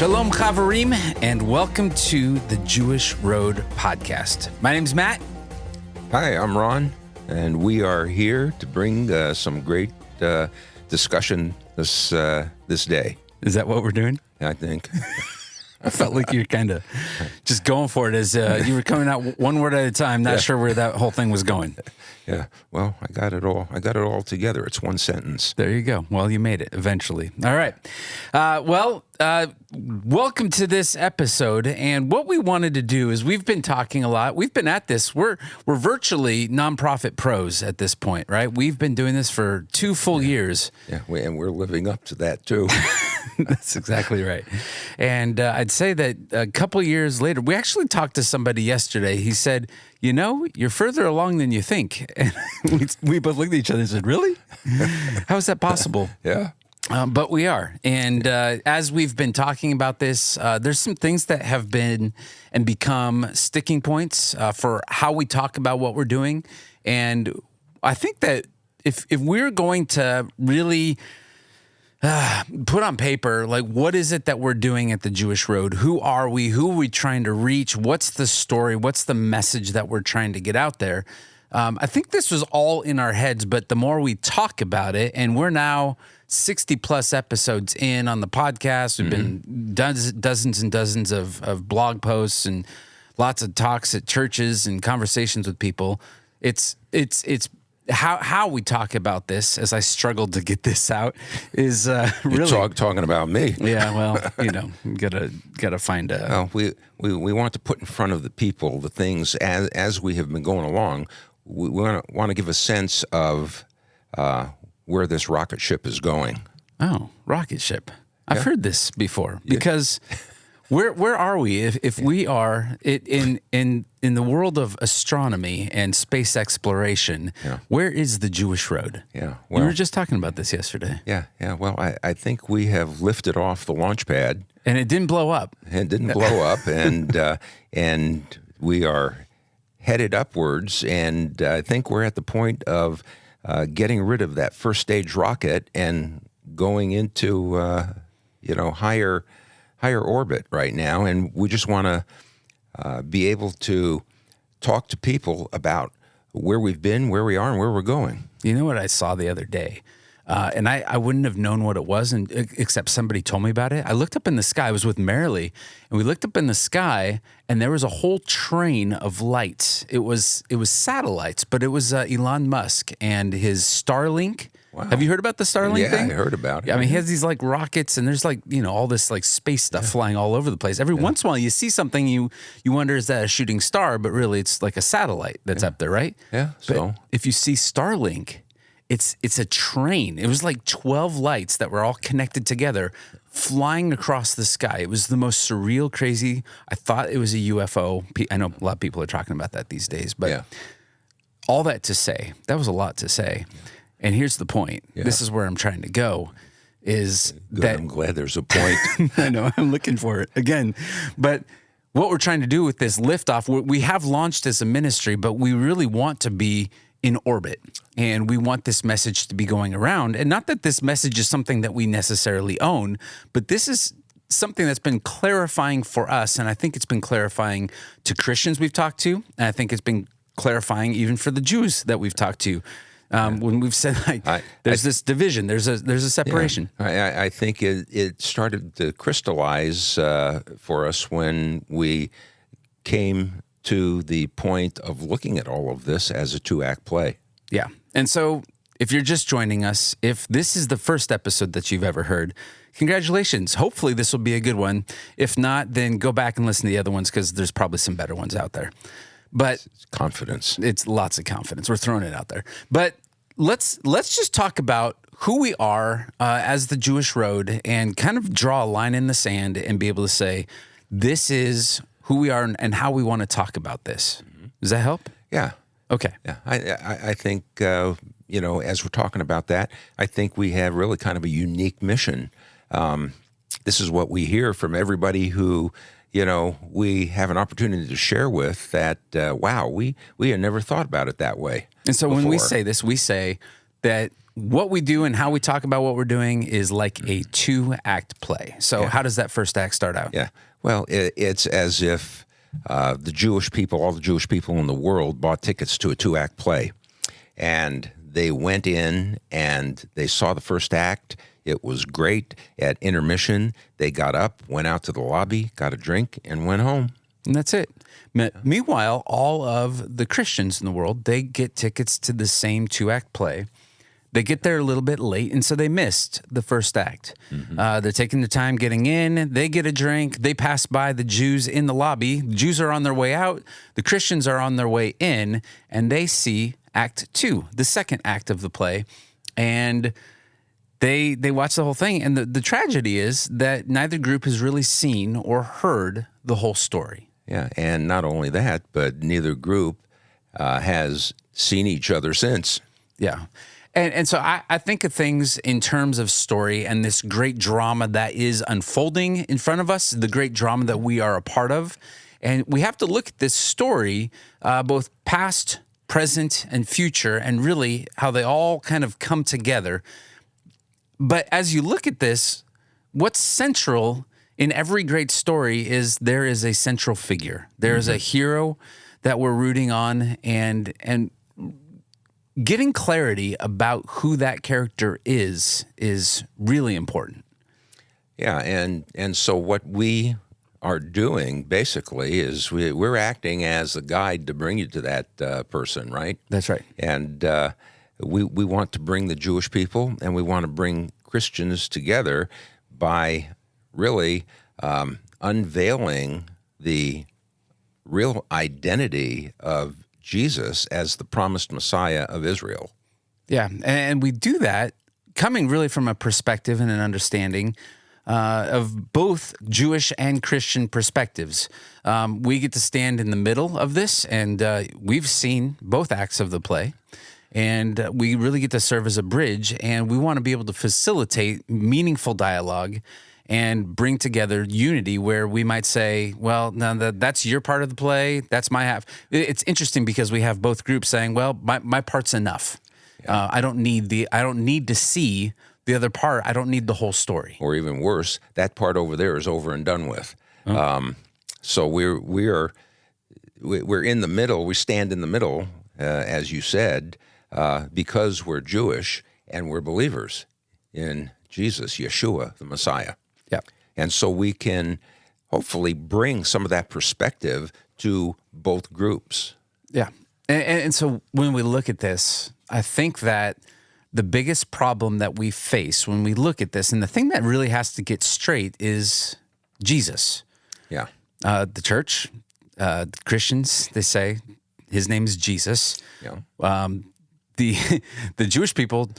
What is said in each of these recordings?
Shalom Chavarim, and welcome to the Jewish Road podcast. My name's Matt. Hi, I'm Ron, and we are here to bring some great discussion this day. Is that what we're doing? I think. I felt like you were kind of just going for it as you were coming out one word at a time, not sure where that whole thing was going. Yeah, well, I got it all together. It's one sentence. There you go. Well, you made it eventually. All right. Welcome to this episode. And what we wanted to do is we've been talking a lot. We've been at this. We're virtually nonprofit pros at this point, right? We've been doing this for 2 full years. Yeah, and we're living up to that too. That's exactly right. And I'd say that a couple years later, we actually talked to somebody yesterday. He said, you know, you're further along than you think. And we both looked at each other and said, really? How is that possible? Yeah. But we are. And as we've been talking about this, there's some things that have been and become sticking points for how we talk about what we're doing. And I think that if we're going to really put on paper, like, what is it that we're doing at the Jewish Road? Who are we? Who are we trying to reach? What's the story? What's the message that we're trying to get out there? I think this was all in our heads, but the more we talk about it, and we're now 60 plus episodes in on the podcast, we've been dozens and dozens of blog posts and lots of talks at churches and conversations with people. It's how we talk about this, as I struggled to get this out, is really talking about me. Yeah, well, you know, gotta find a. Well, we want to put in front of the people the things as we have been going along. We want to give a sense of where this rocket ship is going. Oh, rocket ship! I've heard this before because. Where are we if we are in the world of astronomy and space exploration? Yeah. Where is the Jewish Road? Yeah, well, we were just talking about this yesterday. Yeah. Well, I think we have lifted off the launch pad, and it didn't blow up. And we are headed upwards. And I think we're at the point of getting rid of that first stage rocket and going into higher orbit right now, and we just want to be able to talk to people about where we've been, where we are, and where we're going. You know what I saw the other day? And I wouldn't have known what it was, except somebody told me about it. I looked up in the sky. I was with Marilee, and we looked up in the sky, and there was a whole train of lights. It was satellites, but it was Elon Musk and his Starlink. Wow. Have you heard about the Starlink thing? Yeah, I heard about it. I mean, he has these like rockets, and there's like, you know, all this like space stuff flying all over the place. Every once in a while, you see something, you wonder, is that a shooting star? But really, it's like a satellite that's up there, right? Yeah. But if you see Starlink, it's a train. It was like 12 lights that were all connected together, flying across the sky. It was the most surreal, crazy. I thought it was a UFO. I know a lot of people are talking about that these days, but all that to say, that was a lot to say. And here's the point. Yeah. This is where I'm trying to go, is Good, that... I'm glad there's a point. I know, I'm looking for it again. But what we're trying to do with this liftoff, we have launched as a ministry, but we really want to be in orbit. And we want this message to be going around. And not that this message is something that we necessarily own, but this is something that's been clarifying for us. And I think it's been clarifying to Christians we've talked to. And I think it's been clarifying even for the Jews that we've talked to. When we've said, like, there's this division, there's a separation. Yeah. I think it started to crystallize for us when we came to the point of looking at all of this as a 2-act play. Yeah. And so if you're just joining us, if this is the first episode that you've ever heard, congratulations. Hopefully this will be a good one. If not, then go back and listen to the other ones, because there's probably some better ones out there. But it's confidence. It's lots of confidence. We're throwing it out there. But let's just talk about who we are as the Jewish Road, and kind of draw a line in the sand and be able to say, this is who we are and how we want to talk about this. Does that help? Yeah. Okay. Yeah. I think, as we're talking about that, I think we have really kind of a unique mission. This is what we hear from everybody who, we have an opportunity to share with, that, wow, we had never thought about it that way. And so before. When we say this, we say that what we do and how we talk about what we're doing is like a 2-act play. So how does that first act start out? Yeah. Well, it's as if the Jewish people, all the Jewish people in the world, bought tickets to a 2-act play. And they went in and they saw the first act. It was great. At intermission, they got up, went out to the lobby, got a drink, and went home. And that's it. Meanwhile, all of the Christians in the world, they get tickets to the same 2-act play. They get there a little bit late, and so they missed the first act. They're taking the time getting in. They get a drink. They pass by the Jews in the lobby. The Jews are on their way out. The Christians are on their way in, and they see Act 2, the second act of the play. And they watch the whole thing. And the tragedy is that neither group has really seen or heard the whole story. Yeah, and not only that, but neither group has seen each other since. Yeah. And so I think of things in terms of story and this great drama that is unfolding in front of us, the great drama that we are a part of. And we have to look at this story, both past, present, and future, and really how they all kind of come together. But as you look at this, what's central in every great story is there is a central figure. There is a hero that we're rooting on, and getting clarity about who that character is really important. Yeah, and so what we are doing basically is we're acting as a guide to bring you to that person, right? That's right. And we want to bring the Jewish people and we want to bring Christians together by really unveiling the real identity of Jesus as the promised Messiah of Israel. Yeah, and we do that coming really from a perspective and an understanding of both Jewish and Christian perspectives. We get to stand in the middle of this, and we've seen both acts of the play, and we really get to serve as a bridge, and we want to be able to facilitate meaningful dialogue and bring together unity where we might say, well, no, that's your part of the play, that's my half. It's interesting because we have both groups saying, well, my part's enough. Yeah. I don't need to see the other part. I don't need the whole story. Or even worse, that part over there is over and done with. So we're in the middle. We stand in the middle, as you said, because we're Jewish and we're believers in Jesus, Yeshua, the Messiah. Yeah. And so we can hopefully bring some of that perspective to both groups. Yeah. And so when we look at this, I think that the biggest problem that we face when we look at this, and the thing that really has to get straight, is Jesus. Yeah. The church, the Christians, they say his name is Jesus. Yeah. The Jewish people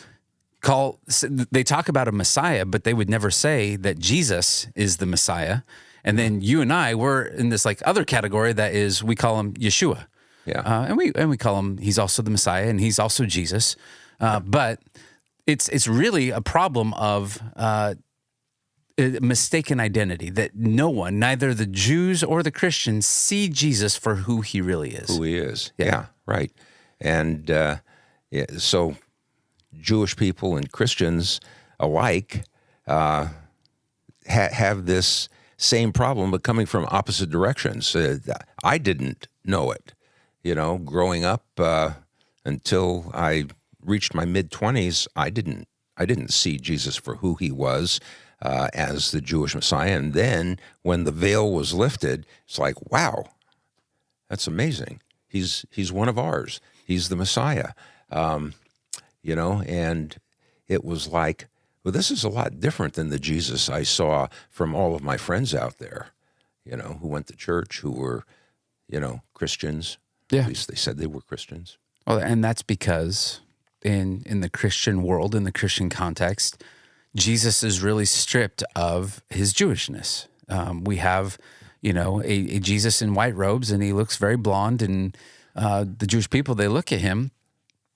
they talk about a Messiah, but they would never say that Jesus is the Messiah. And then you and I, we're in this like other category that is, we call him Yeshua. Yeah. And we call him, he's also the Messiah and he's also Jesus. But it's really a problem of mistaken identity, that no one, neither the Jews or the Christians, see Jesus for who he really is. Who he is. Yeah, right. And so Jewish people and Christians alike have this same problem, but coming from opposite directions. I didn't know it, growing up until I reached my mid-20s. I didn't see Jesus for who he was as the Jewish Messiah. And then when the veil was lifted, it's like, wow, that's amazing. He's one of ours. He's the Messiah. And it was like, well, this is a lot different than the Jesus I saw from all of my friends out there, who went to church, who were, Christians. Yeah. At least they said they were Christians. Well, and that's because in the Christian world, in the Christian context, Jesus is really stripped of his Jewishness. We have, a Jesus in white robes, and he looks very blonde, and the Jewish people, they look at him,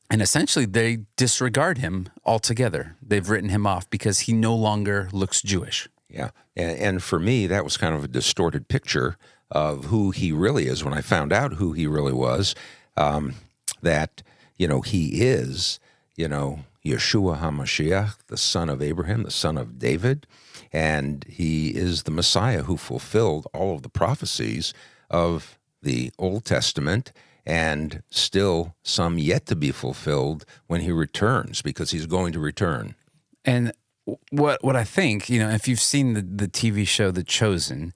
and essentially they disregard him altogether. They've written him off because he no longer looks Jewish. Yeah, and for me, that was kind of a distorted picture of who he really is when I found out who he really was, that, he is, Yeshua HaMashiach, the son of Abraham, the son of David, and he is the Messiah who fulfilled all of the prophecies of the Old Testament, and still some yet to be fulfilled when he returns, because he's going to return. And what I think, if you've seen the TV show The Chosen,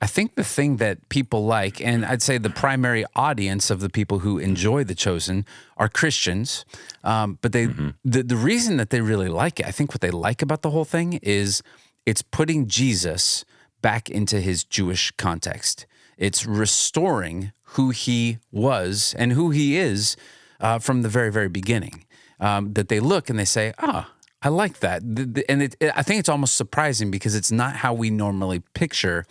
I think the thing that people like, and I'd say the primary audience of the people who enjoy The Chosen are Christians, but the reason that they really like it, I think what they like about the whole thing is it's putting Jesus back into his Jewish context. It's restoring who he was and who he is from the very, very beginning. That they look and they say, I like that. And I think it's almost surprising because it's not how we normally picture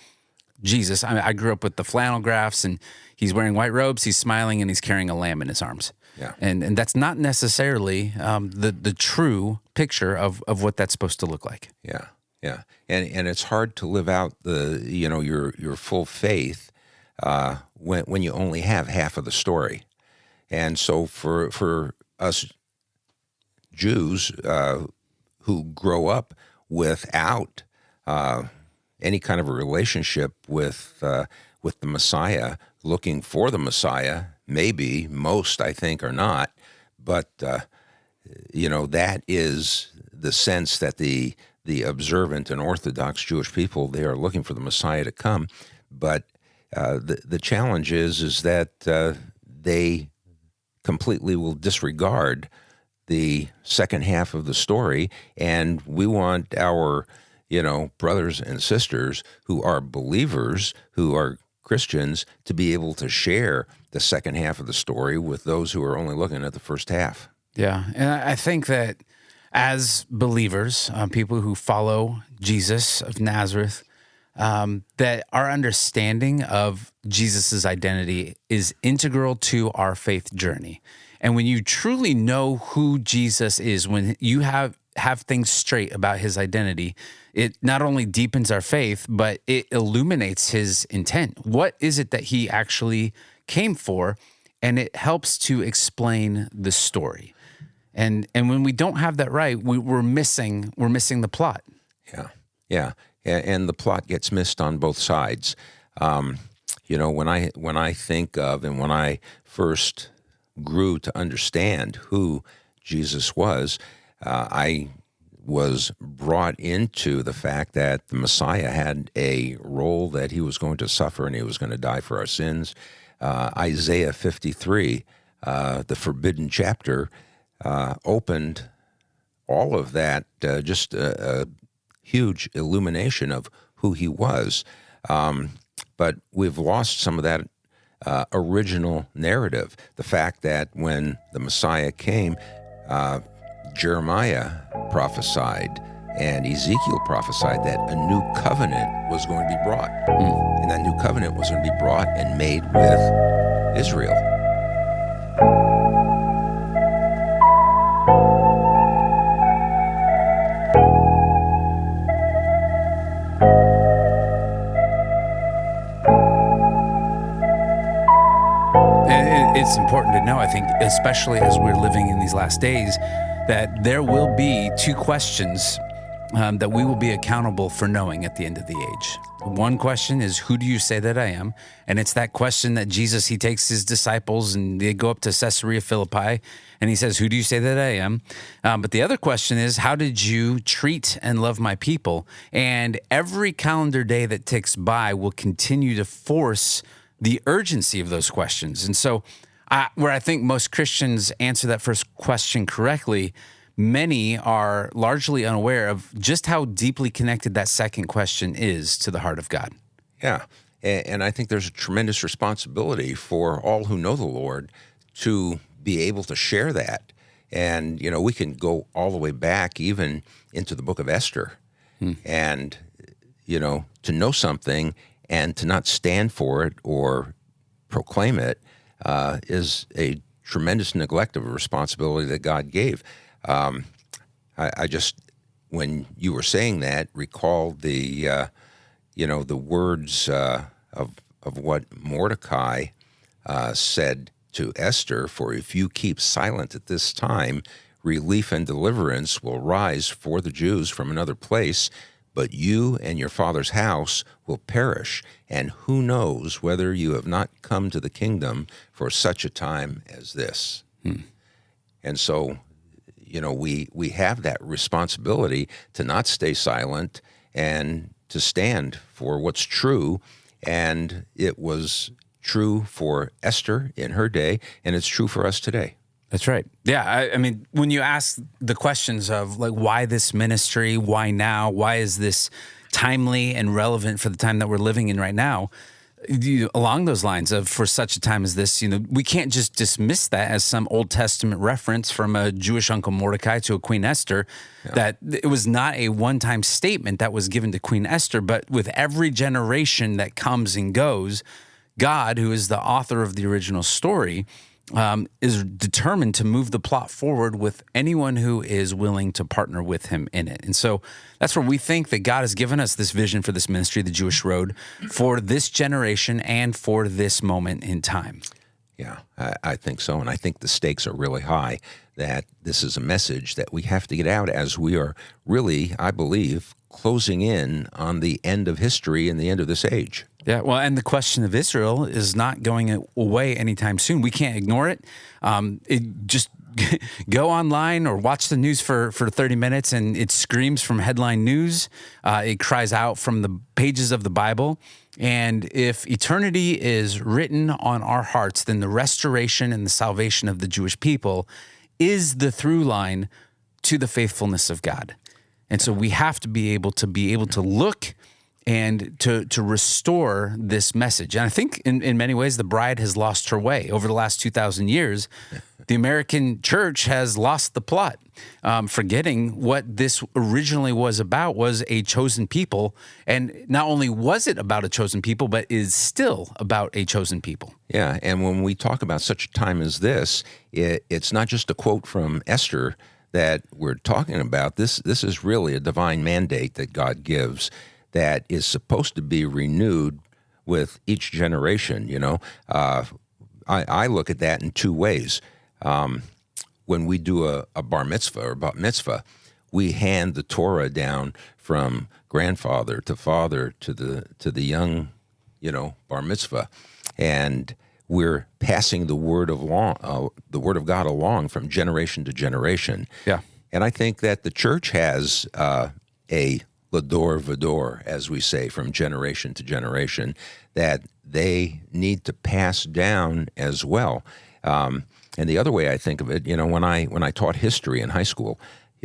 Jesus. I grew up with the flannel graphs, and he's wearing white robes, he's smiling, and he's carrying a lamb in his arms. Yeah. And that's not necessarily the true picture of what that's supposed to look like. Yeah, yeah, and it's hard to live out your full faith when you only have half of the story. And so for us Jews who grow up without any kind of a relationship with the Messiah, looking for the Messiah, maybe most I think are not, but that is the sense that the observant and Orthodox Jewish people, they are looking for the Messiah to come. But the challenge is that they completely will disregard the second half of the story, and we want our brothers and sisters who are believers, who are Christians, to be able to share the second half of the story with those who are only looking at the first half. Yeah, and I think that as believers, people who follow Jesus of Nazareth, that our understanding of Jesus's identity is integral to our faith journey. And when you truly know who Jesus is, when you have things straight about his identity, it not only deepens our faith, but it illuminates his intent. What is it that he actually came for? And it helps to explain the story. And when we don't have that right, we're missing the plot. Yeah. And the plot gets missed on both sides. When I think of, and when I first grew to understand who Jesus was, I was brought into the fact that the Messiah had a role that he was going to suffer and he was going to die for our sins. Isaiah 53, the forbidden chapter, opened all of that, just a huge illumination of who he was. But we've lost some of that original narrative. The fact that when the Messiah came, Jeremiah prophesied and Ezekiel prophesied that a new covenant was going to be brought. And that new covenant was going to be brought and made with Israel. It's important to know, I think, especially as we're living in these last days, that there will be two questions that we will be accountable for knowing at the end of the age. One question is, who do you say that I am? And it's that question that Jesus, he takes his disciples and they go up to Caesarea Philippi and he says, who do you say that I am? But the other question is, how did you treat and love my people? And every calendar day that ticks by will continue to force the urgency of those questions. And so where I think most Christians answer that first question correctly, many are largely unaware of just how deeply connected that second question is to the heart of God. Yeah, and I think there's a tremendous responsibility for all who know the Lord to be able to share that. And, we can go all the way back even into the book of Esther. And, to know something and to not stand for it or proclaim it is a tremendous neglect of a responsibility that God gave. I just, when you were saying that, recalled the words of what Mordecai said to Esther, for if you keep silent at this time, relief and deliverance will rise for the Jews from another place, but you and your father's house will perish. And who knows whether you have not come to the kingdom for such a time as this. And so, we have that responsibility to not stay silent and to stand for what's true. And it was true for Esther in her day, and it's true for us today. That's right. Yeah. I mean, when you ask the questions of like, why this ministry, why now, why is this timely and relevant for the time that we're living in right now, along those lines of for such a time as this, we can't just dismiss that as some Old Testament reference from a Jewish Uncle Mordecai to a Queen Esther, that it was not a one-time statement that was given to Queen Esther, but with every generation that comes and goes, God, who is the author of the original story, is determined to move the plot forward with anyone who is willing to partner with him in it. And so that's where we think that God has given us this vision for this ministry, the Jewish Road, for this generation and for this moment in time. Yeah, I think so. And I think the stakes are really high, that this is a message that we have to get out as we are really, I believe, closing in on the end of history and the end of this age. Yeah, well, and the question of Israel is not going away anytime soon. We can't ignore it. Just go online or watch the news for 30 minutes, and it screams from headline news. It cries out from the pages of the Bible. And if eternity is written on our hearts, then the restoration and the salvation of the Jewish people is the through line to the faithfulness of God. And so we have to be able to look and to restore this message. And I think in many ways, the bride has lost her way. Over the last 2,000 years, the American church has lost the plot, forgetting what this originally was about, was a chosen people. And not only was it about a chosen people, but is still about a chosen people. Yeah, and when we talk about such a time as this, it's not just a quote from Esther that we're talking about. This is really a divine mandate that God gives that is supposed to be renewed with each generation. I look at that in two ways. When we do a bar mitzvah or bat mitzvah, we hand the Torah down from grandfather to father to the young, bar mitzvah, and we're passing the word of God along from generation to generation. Yeah, and I think that the church has a Lador Vador, as we say, from generation to generation, that they need to pass down as well. And the other way I think of it, when I taught history in high school,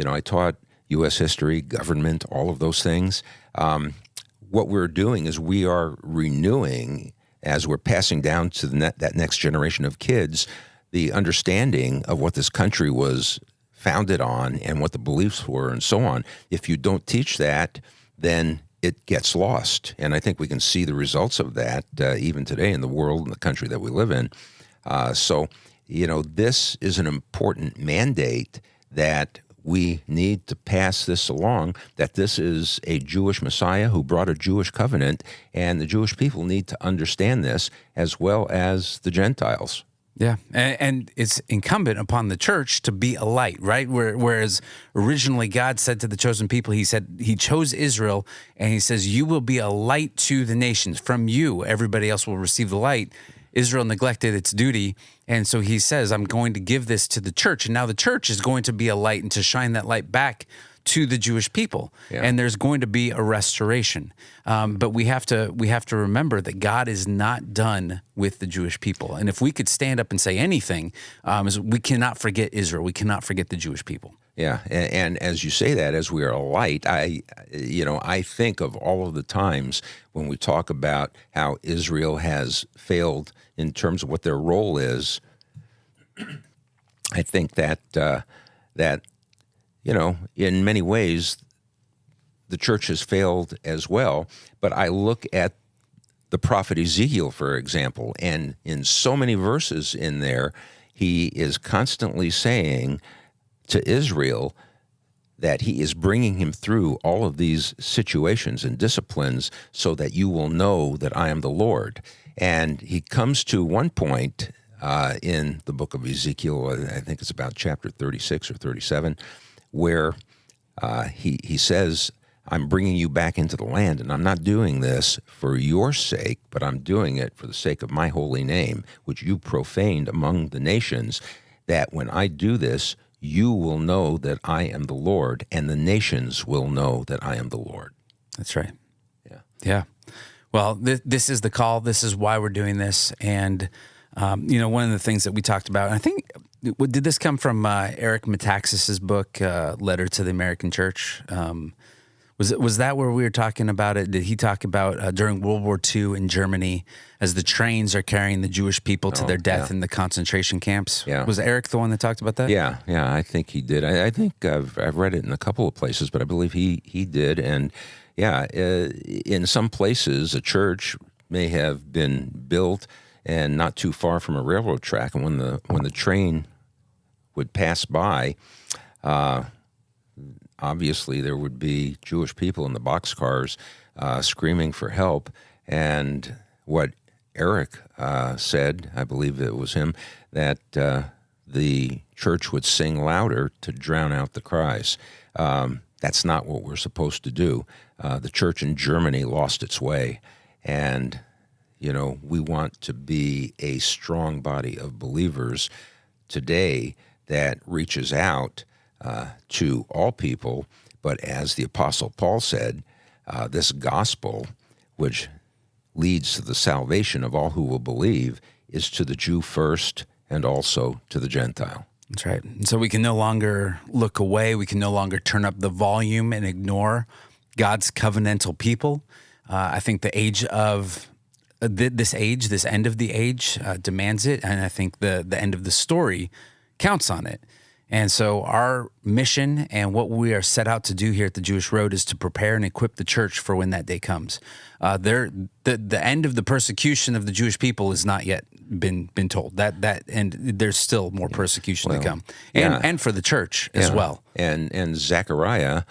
I taught U.S. history, government, all of those things. What we're doing is we are renewing, as we're passing down to that next generation of kids, the understanding of what this country was founded on and what the beliefs were and so on. If you don't teach that, then it gets lost. And I think we can see the results of that even today in the world and the country that we live in. So this is an important mandate that we need to pass this along, that this is a Jewish Messiah who brought a Jewish covenant, and the Jewish people need to understand this as well as the Gentiles. Yeah, and it's incumbent upon the church to be a light, right? Whereas originally God said to the chosen people, he said he chose Israel, and he says, you will be a light to the nations. From you, everybody else will receive the light. Israel neglected its duty, and so he says, I'm going to give this to the church. And now the church is going to be a light and to shine that light back to the Jewish people, and there's going to be a restoration. But we have to remember that God is not done with the Jewish people. And if we could stand up and say anything, is we cannot forget Israel. We cannot forget the Jewish people. Yeah, and as you say that, as we are a light, I think of all of the times when we talk about how Israel has failed in terms of what their role is. I think that in many ways, the church has failed as well. But I look at the prophet Ezekiel, for example, and in so many verses in there, he is constantly saying to Israel that he is bringing him through all of these situations and disciplines so that you will know that I am the Lord. And he comes to one point in the book of Ezekiel. I think it's about chapter 36 or 37, where he says, I'm bringing you back into the land, and I'm not doing this for your sake, but I'm doing it for the sake of my holy name, which you profaned among the nations, that when I do this, you will know that I am the Lord, and the nations will know that I am the Lord. That's right. Yeah. Yeah. Well, this is the call. This is why we're doing this. And, one of the things that we talked about, and I think, did this come from Eric Metaxas's book, Letter to the American Church? Was that where we were talking about it? Did he talk about during World War II in Germany, as the trains are carrying the Jewish people to their death in the concentration camps? Yeah. Was Eric the one that talked about that? Yeah, I think he did. I think I've read it in a couple of places, but I believe he did. And yeah, in some places, a church may have been built and not too far from a railroad track, and when the train would pass by, obviously there would be Jewish people in the boxcars screaming for help. And what Eric said, I believe it was him, that the church would sing louder to drown out the cries. That's not what we're supposed to do. The church in Germany lost its way, and we want to be a strong body of believers today that reaches out to all people. But as the Apostle Paul said, this gospel, which leads to the salvation of all who will believe, is to the Jew first and also to the Gentile. That's right. And so we can no longer look away. We can no longer turn up the volume and ignore God's covenantal people. I think the age of this end of the age demands it, and I think the end of the story counts on it. And so our mission and what we are set out to do here at the Jewish Road is to prepare and equip the church for when that day comes. The end of the persecution of the Jewish people has not yet been told. That and there's still more persecution to come, and for the church as well. And Zechariah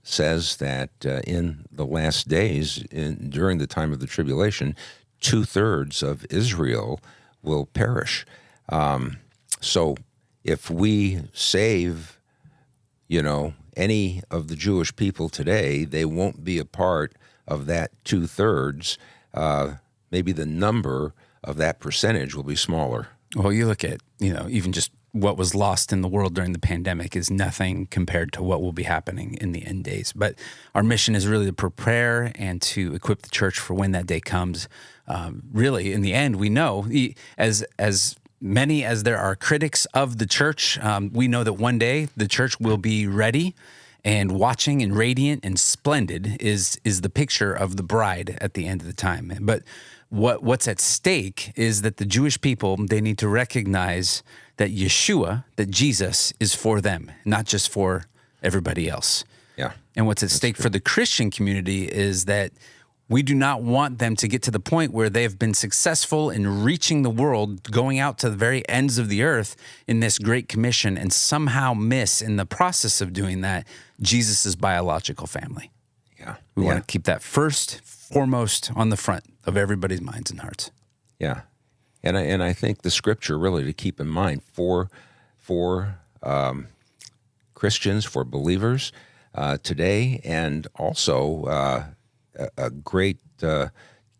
says that in the last days, during the time of the tribulation, 2/3 of Israel will perish. So if we save, any of the Jewish people today, they won't be a part of that 2/3. Maybe the number of that percentage will be smaller. Well, you look at, even just what was lost in the world during the pandemic is nothing compared to what will be happening in the end days. But our mission is really to prepare and to equip the church for when that day comes. Really, in the end, we know, as many as there are critics of the church, we know that one day the church will be ready and watching and radiant and splendid is the picture of the bride at the end of the time. But what's at stake is that the Jewish people, they need to recognize that Yeshua, that Jesus is for them, not just for everybody else. Yeah. And what's at stake for the Christian community is that we do not want them to get to the point where they have been successful in reaching the world, going out to the very ends of the earth in this great commission, and somehow miss in the process of doing that Jesus' biological family. Yeah. We want to keep that foremost on the front of everybody's minds and hearts. Yeah. And I think the scripture really to keep in mind for Christians, for believers today, and also a great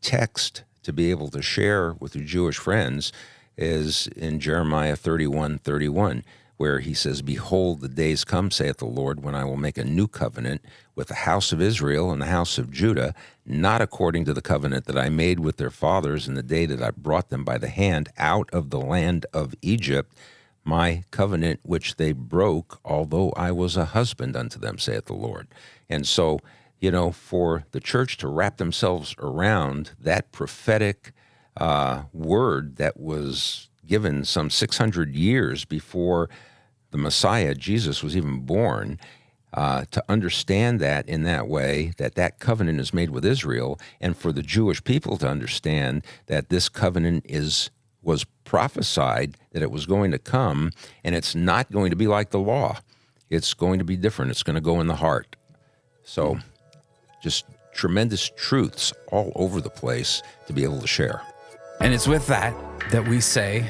text to be able to share with your Jewish friends is in Jeremiah 31:31, where he says, "Behold, the days come, saith the Lord, when I will make a new covenant with the house of Israel and the house of Judah, not according to the covenant that I made with their fathers in the day that I brought them by the hand out of the land of Egypt, my covenant which they broke, although I was a husband unto them, saith the Lord." And so, for the church to wrap themselves around that prophetic word that was given some 600 years before the Messiah, Jesus, was even born, to understand that in that way, that covenant is made with Israel, and for the Jewish people to understand that this covenant was prophesied, that it was going to come, and it's not going to be like the law. It's going to be different. It's going to go in the heart. So just tremendous truths all over the place to be able to share. And it's with that we say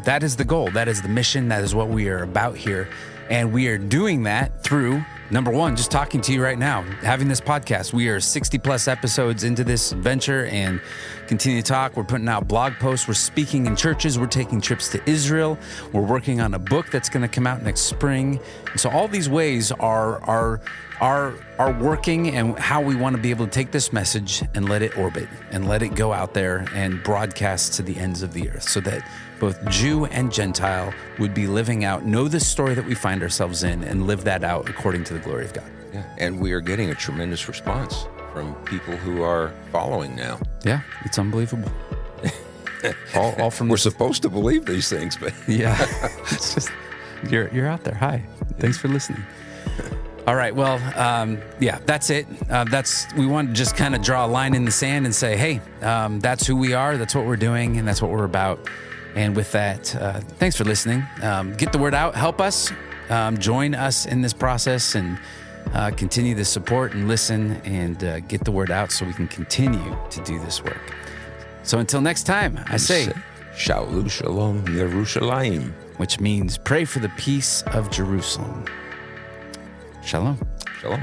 that is the goal. That is the mission. That is what we are about here. And we are doing that through, number one, just talking to you right now, having this podcast. We are 60 plus episodes into this venture and continue to talk. We're putting out blog posts. We're speaking in churches. We're taking trips to Israel. We're working on a book that's going to come out next spring. And so all these ways are working, and how we want to be able to take this message and let it orbit and let it go out there and broadcast to the ends of the earth, so that both Jew and Gentile would be living out, know the story that we find ourselves in, and live that out according to the glory of God. Yeah, and we are getting a tremendous response from people who are following now. Yeah, it's unbelievable. all from We're supposed to believe these things, but yeah, it's just you're out there. Hi, thanks for listening. All right, well, yeah, that's it. We want to just kind of draw a line in the sand and say, hey, that's who we are, that's what we're doing, and that's what we're about. And with that, thanks for listening. Get the word out, help us, join us in this process, and continue to support and listen and get the word out so we can continue to do this work. So until next time, I say, Shalom Shalom Yerushalayim, which means pray for the peace of Jerusalem. Shalom. Shalom.